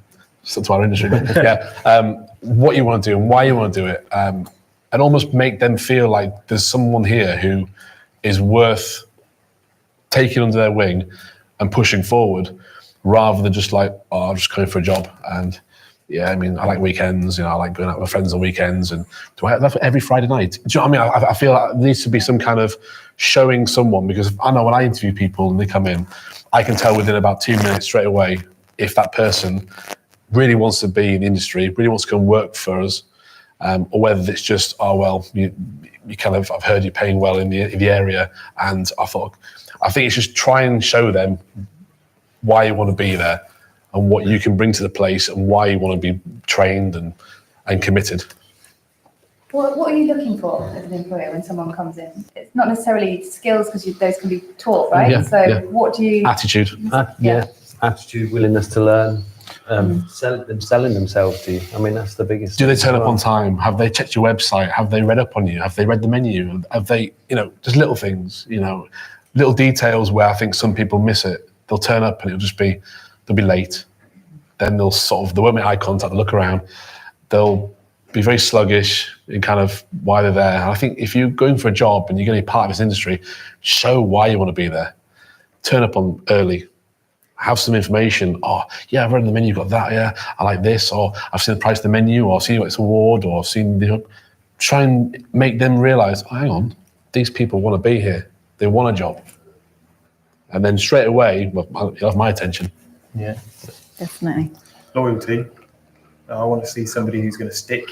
stuck to our industry, but yeah, what you want to do and why you want to do it, and almost make them feel like there's someone here who is worth taking under their wing and pushing forward, rather than just like, oh, I'm just going for a job. And yeah, I mean, I like weekends, I like going out with my friends on weekends, and do I have that every Friday night? Do you know what I mean? I feel like there needs to be some kind of showing someone, because I know when I interview people and they come in, I can tell within about 2 minutes straight away if that person really wants to be in the industry, really wants to come work for us, or whether it's just, oh, well, you kind of, I've heard you're paying well in the area, and I think it's just try and show them why you want to be there and what you can bring to the place and why you want to be trained and committed. What are you looking for as an employer when someone comes in? It's not necessarily skills, because those can be taught, right? Yeah, so yeah. what do you... Attitude. Attitude, willingness to learn, selling themselves to you. I mean, that's the biggest. Do they turn up on time? Have they checked your website? Have they read up on you? Have they read the menu? Have they, just little things, little details where I think some people miss it. They'll turn up and they'll be late. Then they won't make eye contact, they'll look around. They'll be very sluggish in kind of why they're there. And I think if you're going for a job and you're going to be part of this industry, show why you want to be there. Turn up on early. Have some information. Oh, yeah, I've read the menu, got that, yeah. I like this, or I've seen the price of the menu, or I've seen its award, or I've seen try and make them realise, oh, hang on, these people want to be here. They want a job. And then straight away, you'll have my attention. Yeah. Definitely. Loyalty. I want to see somebody who's going to stick,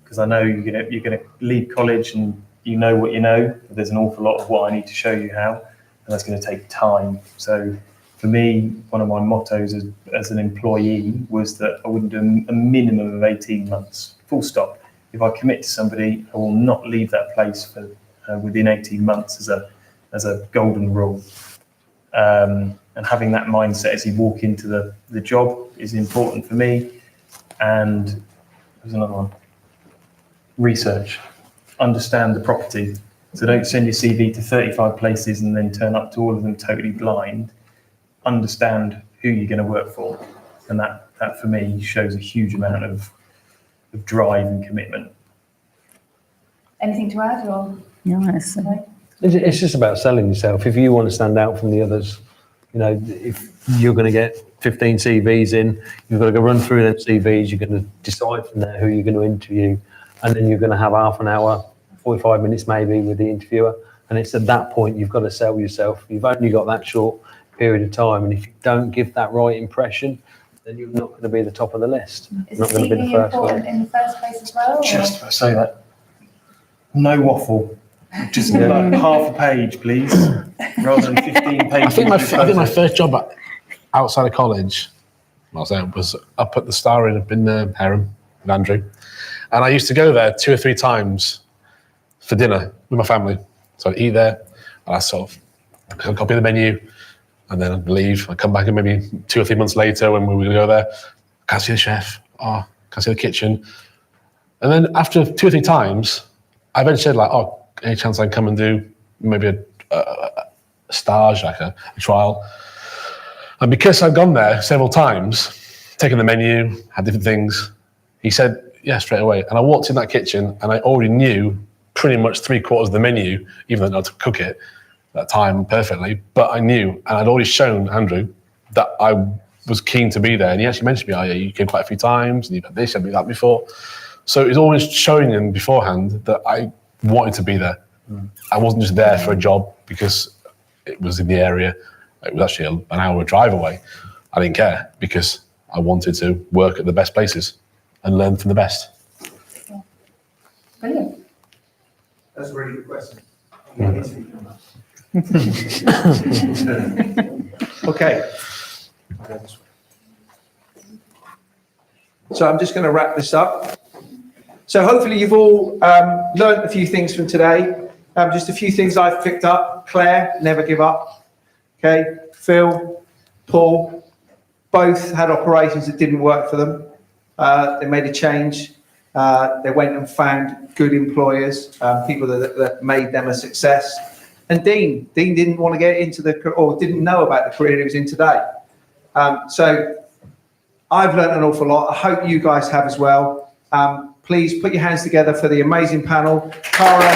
because I know you're going to leave college and you know what you know. But there's an awful lot of what I need to show you how, and that's going to take time. So for me, one of my mottos as an employee was that I wouldn't do a minimum of 18 months, full stop. If I commit to somebody, I will not leave that place for within 18 months as a golden rule. And having that mindset as you walk into the job is important for me. And there's another one. Research. Understand the property. So don't send your CV to 35 places and then turn up to all of them totally blind. Understand who you're going to work for. And that for me shows a huge amount of drive and commitment. Anything to add, or... No, honestly. It's just about selling yourself. If you want to stand out from the others, if you're going to get 15 CVs in, you've got to go run through them CVs, you're going to decide from there who you're going to interview, and then you're going to have half an hour, 45 minutes maybe with the interviewer. And it's at that point you've got to sell yourself. You've only got that short period of time, and if you don't give that right impression, then you're not going to be the top of the list. Is Not the going to be the CV first important one. in the first place as well? Just to say that. No waffle. Just like half a page, please, rather than 15 pages. I think my first job outside of college, was up at the Star Inn up in Hereham with Andrew, and I used to go there 2 or 3 times for dinner with my family. So I'd eat there, and I sort of copy the menu, and then I'd leave. I'd come back, and maybe 2 or 3 months later, when we were going to go there, can't see the chef. Oh, can't see the kitchen. And then after 2 or 3 times, I eventually said, like, oh, any chance I can come and do maybe a stage, like a trial. And because I'd gone there several times, taken the menu, had different things, he said, yeah, straight away. And I walked in that kitchen and I already knew pretty much 3/4 of the menu, even though I had to cook it that time perfectly, but I knew, and I'd already shown Andrew that I was keen to be there. And he actually mentioned to me, oh yeah, you came quite a few times, and you've had this, you've had that before. So it was always showing him beforehand that I wanted to be there. I wasn't just there for a job because it was in the area. It was actually an hour drive away. I didn't care because I wanted to work at the best places and learn from the best. Brilliant. That's a really good question. Okay. So I'm just going to wrap this up. So hopefully you've all learned a few things from today. Just a few things I've picked up. Claire, never give up. Okay. Phil, Paul, both had operations that didn't work for them. They made a change. They went and found good employers, people that made them a success. And Dean didn't want to get into or didn't know about the career he was in today. So I've learned an awful lot. I hope you guys have as well. Please put your hands together for the amazing panel. Cara,